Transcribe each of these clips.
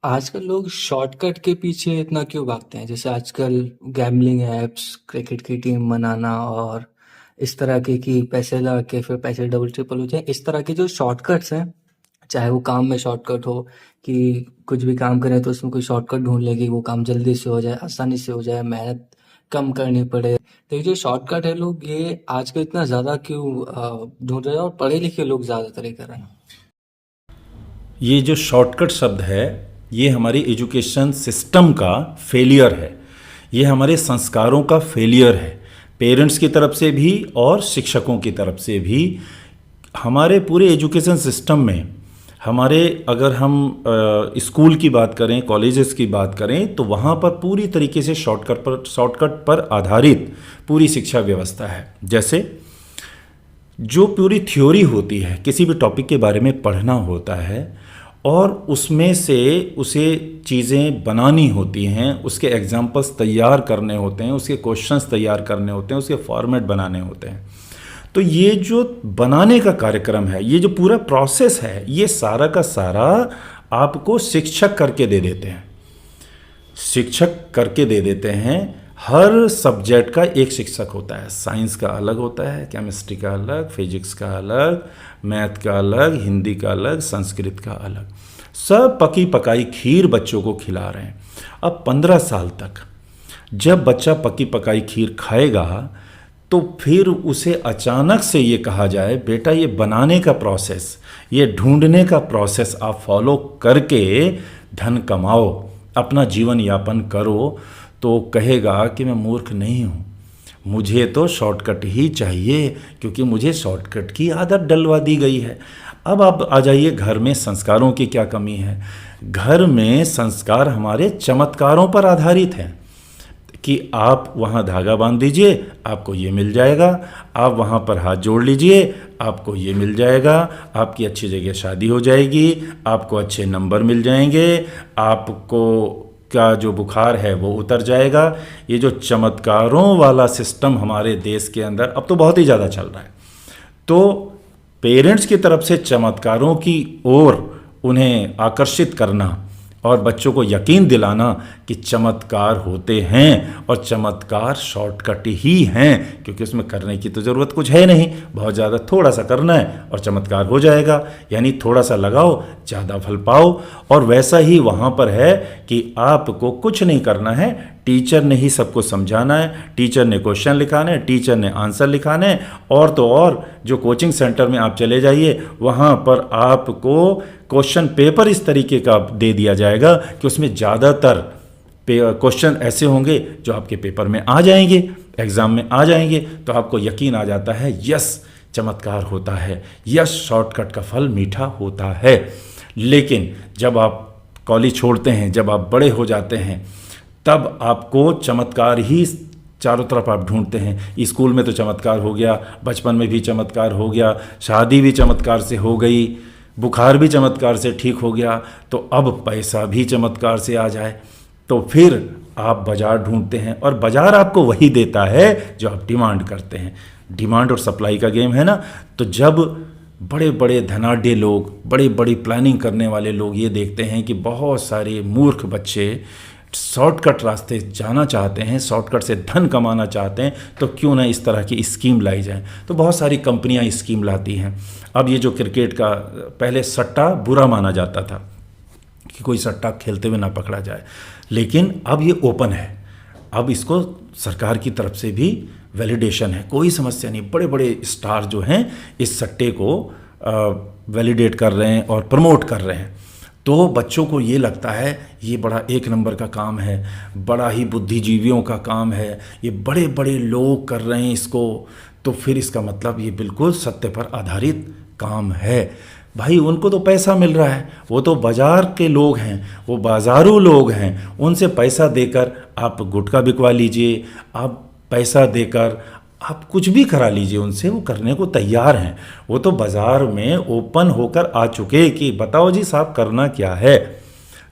आजकल लोग शॉर्टकट के पीछे इतना क्यों भागते हैं? जैसे आजकल गैम्बलिंग ऐप्स, क्रिकेट की टीम बनाना और इस तरह के कि पैसे लगा के फिर पैसे डबल ट्रिपल हो जाए, इस तरह के जो शॉर्टकट्स हैं, चाहे वो काम में शॉर्टकट हो कि कुछ भी काम करें तो उसमें कोई शॉर्टकट ढूंढ लेंगे, वो काम जल्दी से हो जाए, आसानी से हो जाए, मेहनत कम करनी पड़े। तो ये जो शॉर्टकट है, लोग ये आजकल इतना ज़्यादा क्यों ढूंढ रहे हैं और पढ़े लिखे लोग ज़्यादातर ये कर रहे हैं? ये जो शॉर्टकट शब्द है, ये हमारी एजुकेशन सिस्टम का फेलियर है। ये हमारे संस्कारों का फेलियर है, पेरेंट्स की तरफ से भी और शिक्षकों की तरफ से भी। हमारे पूरे एजुकेशन सिस्टम में हमारे, अगर हम स्कूल की बात करें, कॉलेजेस की बात करें, तो वहाँ पर पूरी तरीके से शॉर्टकट पर आधारित पूरी शिक्षा व्यवस्था है। जैसे जो पूरी थ्योरी होती है, किसी भी टॉपिक के बारे में पढ़ना होता है और उसमें से उसे चीज़ें बनानी होती हैं, उसके एग्जाम्पल्स तैयार करने होते हैं, उसके क्वेश्चंस तैयार करने होते हैं, उसके फॉर्मेट बनाने होते हैं। तो ये जो बनाने का कार्यक्रम है, ये जो पूरा प्रोसेस है, ये सारा का सारा आपको शिक्षक करके दे देते हैं। शिक्षक करके दे देते हैं। हर सब्जेक्ट का एक शिक्षक होता है। साइंस का अलग होता है, केमिस्ट्री का अलग, फिजिक्स का अलग, मैथ का अलग, हिंदी का अलग, संस्कृत का अलग। सब पकी पकाई खीर बच्चों को खिला रहे हैं। अब 15 साल तक जब बच्चा पकी पकाई खीर खाएगा, तो फिर उसे अचानक से ये कहा जाए, बेटा ये बनाने का प्रोसेस, ये ढूंढने का प्रोसेस आप फॉलो करके धन कमाओ, अपना जीवन यापन करो, तो कहेगा कि मैं मूर्ख नहीं हूँ, मुझे तो शॉर्टकट ही चाहिए, क्योंकि मुझे शॉर्टकट की आदत डलवा दी गई है। अब आप आ जाइए, घर में संस्कारों की क्या कमी है। घर में संस्कार हमारे चमत्कारों पर आधारित हैं कि आप वहाँ धागा बांध दीजिए, आपको ये मिल जाएगा, आप वहाँ पर हाथ जोड़ लीजिए, आपको ये मिल जाएगा, आपकी अच्छी जगह शादी हो जाएगी, आपको अच्छे नंबर मिल जाएंगे, आपको का जो बुखार है वो उतर जाएगा। ये जो चमत्कारों वाला सिस्टम हमारे देश के अंदर अब तो बहुत ही ज़्यादा चल रहा है। तो पेरेंट्स की तरफ से चमत्कारों की ओर उन्हें आकर्षित करना और बच्चों को यकीन दिलाना कि चमत्कार होते हैं और चमत्कार शॉर्टकट ही हैं, क्योंकि उसमें करने की तो ज़रूरत कुछ है नहीं, बहुत ज़्यादा थोड़ा सा करना है और चमत्कार हो जाएगा। यानी थोड़ा सा लगाओ, ज़्यादा फल पाओ। और वैसा ही वहाँ पर है कि आपको कुछ नहीं करना है, टीचर ने ही सबको समझाना है, टीचर ने क्वेश्चन लिखाने हैं, टीचर ने आंसर लिखाने हैं। और तो और जो कोचिंग सेंटर में आप चले जाइए, वहाँ पर आपको क्वेश्चन पेपर इस तरीके का दे दिया जाएगा कि उसमें ज़्यादातर क्वेश्चन ऐसे होंगे जो आपके पेपर में आ जाएंगे, एग्ज़ाम में आ जाएंगे। तो आपको यकीन आ जाता है, यस चमत्कार होता है, यस शॉर्टकट का फल मीठा होता है। लेकिन जब आप कॉलेज छोड़ते हैं, जब आप बड़े हो जाते हैं, तब आपको चमत्कार ही चारों तरफ आप ढूंढते हैं। स्कूल में तो चमत्कार हो गया, बचपन में भी चमत्कार हो गया, शादी भी चमत्कार से हो गई, बुखार भी चमत्कार से ठीक हो गया, तो अब पैसा भी चमत्कार से आ जाए। तो फिर आप बाज़ार ढूंढते हैं और बाज़ार आपको वही देता है जो आप डिमांड करते हैं। डिमांड और सप्लाई का गेम है ना। तो जब बड़े बड़े धनाढ्य लोग, बड़ी बड़ी प्लानिंग करने वाले लोग ये देखते हैं कि बहुत सारे मूर्ख बच्चे शॉर्टकट रास्ते जाना चाहते हैं, शॉर्टकट से धन कमाना चाहते हैं, तो क्यों ना इस तरह की स्कीम लाई जाए। तो बहुत सारी कंपनियां स्कीम लाती हैं। अब ये जो क्रिकेट का, पहले सट्टा बुरा माना जाता था कि कोई सट्टा खेलते हुए ना पकड़ा जाए, लेकिन अब ये ओपन है। अब इसको सरकार की तरफ से भी वैलिडेशन है, कोई समस्या नहीं। बड़े बड़े स्टार जो हैं इस सट्टे को वैलिडेट कर रहे हैं और प्रमोट कर रहे हैं। तो बच्चों को ये लगता है ये बड़ा एक नंबर का काम है, बड़ा ही बुद्धिजीवियों का काम है, ये बड़े बड़े लोग कर रहे हैं इसको, तो फिर इसका मतलब ये बिल्कुल सत्य पर आधारित काम है। भाई उनको तो पैसा मिल रहा है, वो तो बाज़ार के लोग हैं, वो बाज़ारू लोग हैं, उनसे पैसा देकर आप गुटखा बिकवा लीजिए, आप पैसा देकर आप कुछ भी करा लीजिए उनसे, वो करने को तैयार हैं। वो तो बाज़ार में ओपन होकर आ चुके कि बताओ जी साहब करना क्या है,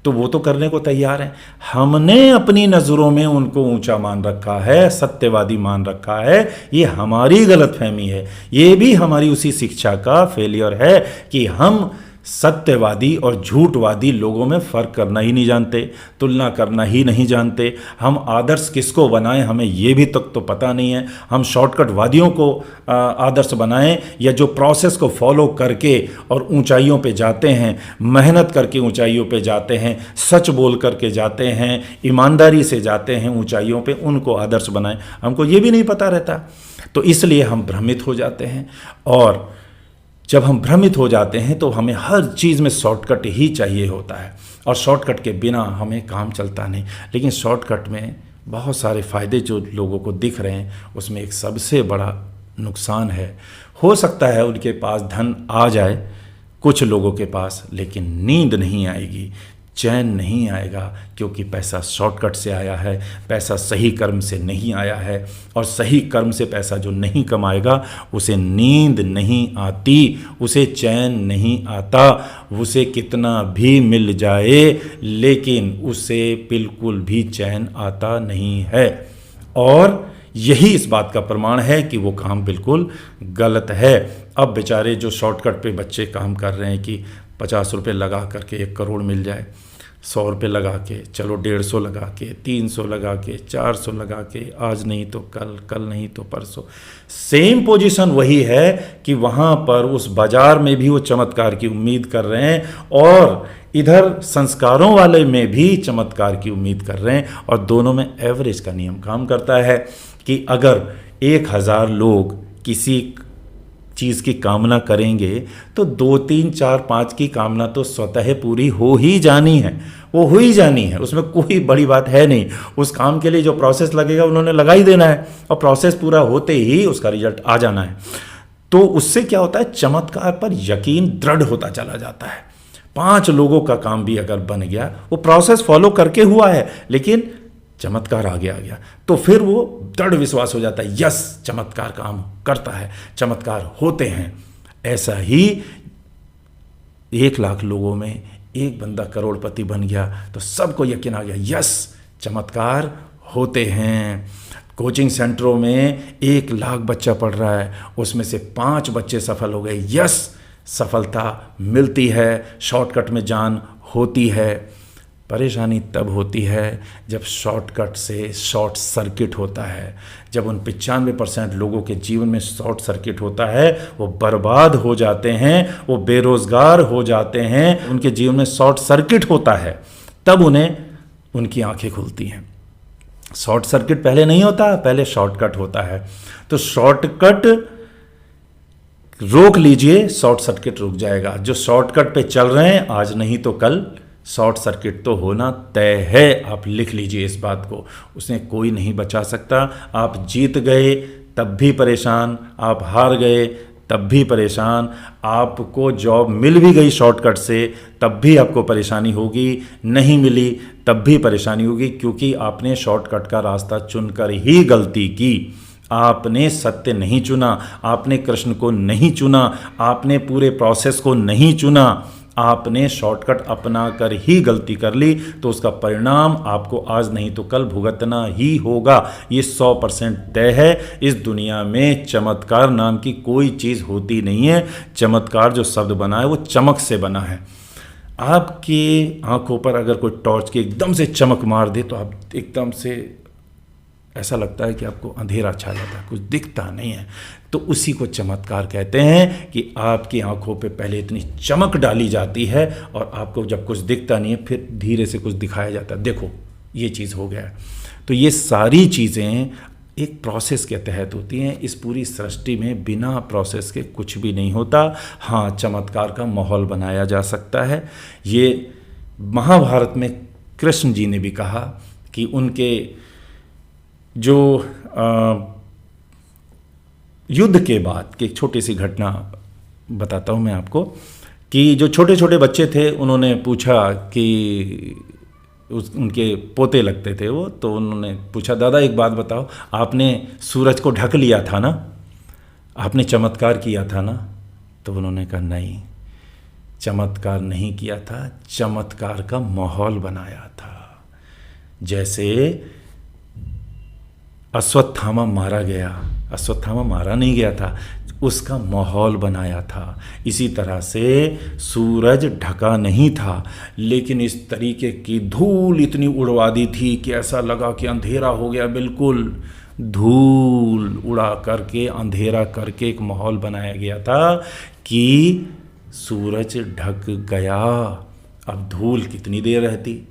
तो वो तो करने को तैयार हैं। हमने अपनी नज़रों में उनको ऊंचा मान रखा है, सत्यवादी मान रखा है। ये हमारी गलतफहमी है, ये भी हमारी उसी शिक्षा का फेलियर है कि हम सत्यवादी और झूठवादी लोगों में फ़र्क करना ही नहीं जानते, तुलना करना ही नहीं जानते। हम आदर्श किसको बनाएं हमें ये भी तक तो पता नहीं है। हम शॉर्टकटवादियों को आदर्श बनाएं या जो प्रोसेस को फॉलो करके और ऊंचाइयों पे जाते हैं, मेहनत करके ऊंचाइयों पे जाते हैं, सच बोल करके जाते हैं, ईमानदारी से जाते हैं ऊंचाइयों पे, उनको आदर्श बनाएं। हमको ये भी नहीं पता रहता, तो इसलिए हम भ्रमित हो जाते हैं। और जब हम भ्रमित हो जाते हैं तो हमें हर चीज़ में शॉर्टकट ही चाहिए होता है, और शॉर्टकट के बिना हमें काम चलता नहीं। लेकिन शॉर्टकट में बहुत सारे फ़ायदे जो लोगों को दिख रहे हैं, उसमें एक सबसे बड़ा नुकसान है। हो सकता है उनके पास धन आ जाए कुछ लोगों के पास, लेकिन नींद नहीं आएगी, चैन नहीं आएगा, क्योंकि पैसा शॉर्टकट से आया है, पैसा सही कर्म से नहीं आया है, और सही कर्म से पैसा जो नहीं कमाएगा उसे नींद नहीं आती, उसे चैन नहीं आता, उसे कितना भी मिल जाए लेकिन उसे बिल्कुल भी चैन आता नहीं है। और यही इस बात का प्रमाण है कि वो काम बिल्कुल गलत है। अब बेचारे जो शॉर्टकट पे बच्चे काम कर रहे हैं कि 50 रुपये लगा करके 1 करोड़ मिल जाए, 100 रुपये लगा के, चलो 150 लगा के, 300 लगा के, 400 लगा के, आज नहीं तो कल, कल नहीं तो परसों। सेम पोजीशन वही है कि वहाँ पर उस बाजार में भी वो चमत्कार की उम्मीद कर रहे हैं, और इधर संस्कारों वाले में भी चमत्कार की उम्मीद कर रहे हैं, और दोनों में एवरेज का नियम काम करता है कि अगर 1000 लोग किसी चीज़ की कामना करेंगे तो 2, 3, 4, 5 की कामना तो स्वतः पूरी हो ही जानी है, वो हो ही जानी है, उसमें कोई बड़ी बात है नहीं। उस काम के लिए जो प्रोसेस लगेगा उन्होंने लगा ही देना है, और प्रोसेस पूरा होते ही उसका रिजल्ट आ जाना है। तो उससे क्या होता है, चमत्कार पर यकीन दृढ़ होता चला जाता है। 5 लोगों का काम भी अगर बन गया, वो प्रोसेस फॉलो करके हुआ है लेकिन चमत्कार आगे आ गया, तो फिर वो दृढ़ विश्वास हो जाता है, यस चमत्कार काम करता है, चमत्कार होते हैं। ऐसा ही 1 लाख लोगों में एक बंदा करोड़पति बन गया तो सबको यकीन आ गया, यस चमत्कार होते हैं। कोचिंग सेंटरों में 1 लाख बच्चा पढ़ रहा है, उसमें से 5 बच्चे सफल हो गए, यस सफलता मिलती है, शॉर्टकट में जान होती है। परेशानी तब होती है जब शॉर्टकट से शॉर्ट सर्किट होता है। जब उन 95% लोगों के जीवन में शॉर्ट सर्किट होता है, वो बर्बाद हो जाते हैं, वो बेरोज़गार हो जाते हैं, उनके जीवन में शॉर्ट सर्किट होता है, तब उन्हें उनकी आंखें खुलती हैं। शॉर्ट सर्किट पहले नहीं होता, पहले शॉर्टकट होता है। तो शॉर्टकट रोक लीजिए, शॉर्ट सर्किट रुक जाएगा। जो शॉर्टकट पे चल रहे हैं, आज नहीं तो कल शॉर्ट सर्किट तो होना तय है। आप लिख लीजिए इस बात को, उसने कोई नहीं बचा सकता। आप जीत गए तब भी परेशान, आप हार गए तब भी परेशान, आपको जॉब मिल भी गई शॉर्टकट से तब भी आपको परेशानी होगी, नहीं मिली तब भी परेशानी होगी, क्योंकि आपने शॉर्टकट का रास्ता चुनकर ही गलती की। आपने सत्य नहीं चुना, आपने कृष्ण को नहीं चुना, आपने पूरे प्रोसेस को नहीं चुना, आपने शॉर्टकट अपना कर ही गलती कर ली, तो उसका परिणाम आपको आज नहीं तो कल भुगतना ही होगा। ये 100% तय है। इस दुनिया में चमत्कार नाम की कोई चीज़ होती नहीं है। चमत्कार जो शब्द बना है वो चमक से बना है। आपकी आंखों पर अगर कोई टॉर्च की एकदम से चमक मार दे तो आप एकदम से ऐसा लगता है कि आपको अंधेरा छा जाता है, कुछ दिखता नहीं है। तो उसी को चमत्कार कहते हैं कि आपकी आंखों पे पहले इतनी चमक डाली जाती है और आपको जब कुछ दिखता नहीं है फिर धीरे से कुछ दिखाया जाता है, देखो ये चीज़ हो गया है। तो ये सारी चीज़ें एक प्रोसेस के तहत होती हैं। इस पूरी सृष्टि में बिना प्रोसेस के कुछ भी नहीं होता। हाँ, चमत्कार का माहौल बनाया जा सकता है। ये महाभारत में कृष्ण जी ने भी कहा कि उनके जो युद्ध के बाद की एक छोटी सी घटना बताता हूँ मैं आपको, कि जो छोटे छोटे बच्चे थे उन्होंने पूछा कि उनके पोते लगते थे वो, तो उन्होंने पूछा, दादा एक बात बताओ, आपने सूरज को ढक लिया था ना, आपने चमत्कार किया था ना? तो उन्होंने कहा नहीं, चमत्कार नहीं किया था, चमत्कार का माहौल बनाया था। जैसे अश्वत्थामा मारा गया, अश्वत्थामा मारा नहीं गया था, उसका माहौल बनाया था। इसी तरह से सूरज ढका नहीं था, लेकिन इस तरीके की धूल इतनी उड़वा दी थी कि ऐसा लगा कि अंधेरा हो गया। बिल्कुल धूल उड़ा करके, अंधेरा करके एक माहौल बनाया गया था कि सूरज ढक गया। अब धूल कितनी देर रहती,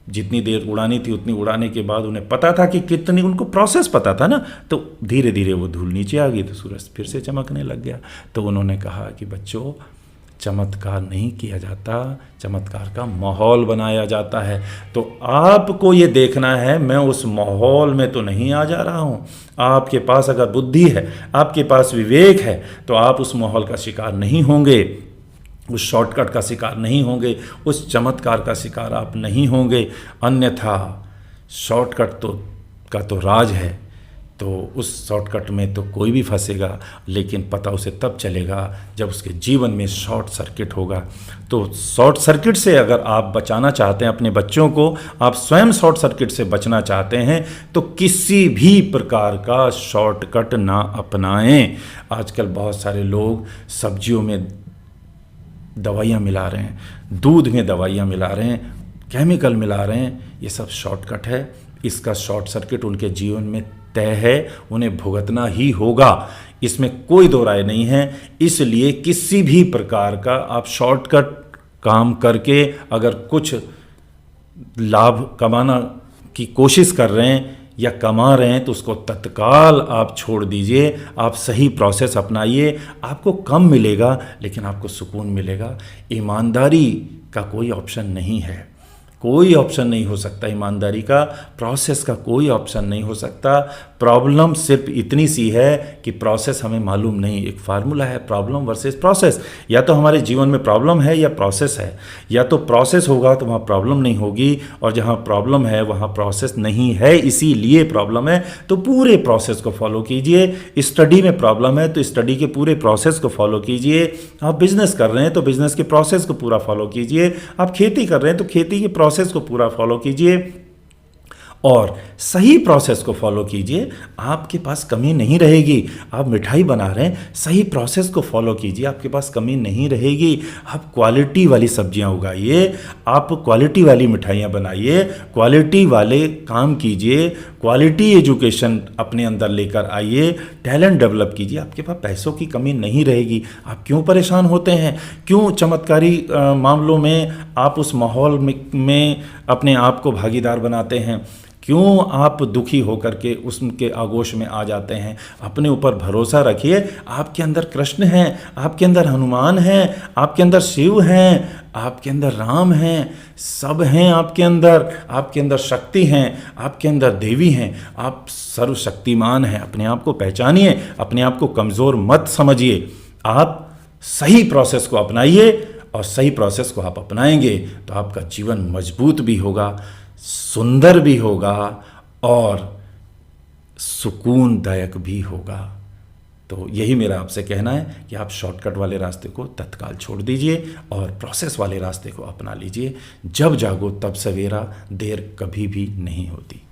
जितनी देर उड़ानी थी उतनी उड़ाने के बाद उन्हें पता था कि कितनी, उनको प्रोसेस पता था ना, तो धीरे धीरे वो धूल नीचे आ गई तो सूरज फिर से चमकने लग गया। तो उन्होंने कहा कि बच्चों, चमत्कार नहीं किया जाता, चमत्कार का माहौल बनाया जाता है। तो आपको ये देखना है, मैं उस माहौल में तो नहीं आ जा रहा हूँ। आपके पास अगर बुद्धि है, आपके पास विवेक है, तो आप उस माहौल का शिकार नहीं होंगे, उस शॉर्टकट का शिकार नहीं होंगे, उस चमत्कार का शिकार आप नहीं होंगे। अन्यथा शॉर्टकट का तो राज है, तो उस शॉर्टकट में तो कोई भी फंसेगा, लेकिन पता उसे तब चलेगा जब उसके जीवन में शॉर्ट सर्किट होगा। तो शॉर्ट सर्किट से अगर आप बचाना चाहते हैं अपने बच्चों को, आप स्वयं शॉर्ट सर्किट से बचना चाहते हैं, तो किसी भी प्रकार का शॉर्टकट ना अपनाएं। आजकल बहुत सारे लोग सब्जियों में दवाइयाँ मिला रहे हैं, दूध में दवाइयाँ मिला रहे हैं, केमिकल मिला रहे हैं। ये सब शॉर्टकट है। इसका शॉर्ट सर्किट उनके जीवन में तय है, उन्हें भुगतना ही होगा, इसमें कोई दो राय नहीं है। इसलिए किसी भी प्रकार का आप शॉर्टकट काम करके अगर कुछ लाभ कमाना की कोशिश कर रहे हैं या कमा रहे हैं, तो उसको तत्काल आप छोड़ दीजिए। आप सही प्रोसेस अपनाइए। आपको कम मिलेगा, लेकिन आपको सुकून मिलेगा। ईमानदारी का कोई ऑप्शन नहीं है, कोई ऑप्शन नहीं हो सकता ईमानदारी का, प्रोसेस का कोई ऑप्शन नहीं हो सकता। प्रॉब्लम सिर्फ इतनी सी है कि प्रोसेस हमें मालूम नहीं। एक फार्मूला है, प्रॉब्लम वर्सेस प्रोसेस। या तो हमारे जीवन में प्रॉब्लम है या प्रोसेस है। या तो प्रोसेस होगा तो वहाँ प्रॉब्लम नहीं होगी, और जहाँ प्रॉब्लम है वहाँ प्रोसेस नहीं है, इसीलिए प्रॉब्लम है। तो पूरे प्रोसेस को फॉलो कीजिए। स्टडी में प्रॉब्लम है तो स्टडी के पूरे प्रोसेस को फॉलो कीजिए। आप बिजनेस कर रहे हैं तो बिजनेस के प्रोसेस को पूरा फॉलो कीजिए। आप खेती कर रहे हैं तो खेती के प्रोसेस को पूरा फॉलो कीजिए, और सही प्रोसेस को फॉलो कीजिए। आपके पास कमी नहीं रहेगी। आप मिठाई बना रहे हैं, सही प्रोसेस को फॉलो कीजिए, आपके पास कमी नहीं रहेगी। आप क्वालिटी वाली सब्जियां उगाइए, आप क्वालिटी वाली मिठाइयाँ बनाइए, क्वालिटी वाले काम कीजिए, क्वालिटी एजुकेशन अपने अंदर लेकर आइए, टैलेंट डेवलप कीजिए। आपके पास पैसों की कमी नहीं रहेगी। आप क्यों परेशान होते हैं? क्यों चमत्कारी मामलों में आप उस माहौल में अपने आप को भागीदार बनाते हैं? क्यों आप दुखी होकर के उसके आगोश में आ जाते हैं? अपने ऊपर भरोसा रखिए। आपके अंदर कृष्ण हैं, आपके अंदर हनुमान हैं, आपके अंदर शिव हैं, आपके अंदर राम हैं, सब हैं आपके अंदर शक्ति हैं, आपके अंदर देवी हैं। आप सर्वशक्तिमान हैं। अपने आप को पहचानिए, अपने आप को कमज़ोर मत समझिए। आप सही प्रोसेस को अपनाइए, और सही प्रोसेस को आप अपनाएंगे तो आपका जीवन मजबूत भी होगा, सुंदर भी होगा, और सुकूनदायक भी होगा। तो यही मेरा आपसे कहना है कि आप शॉर्टकट वाले रास्ते को तत्काल छोड़ दीजिए और प्रोसेस वाले रास्ते को अपना लीजिए। जब जागो तब सवेरा, देर कभी भी नहीं होती।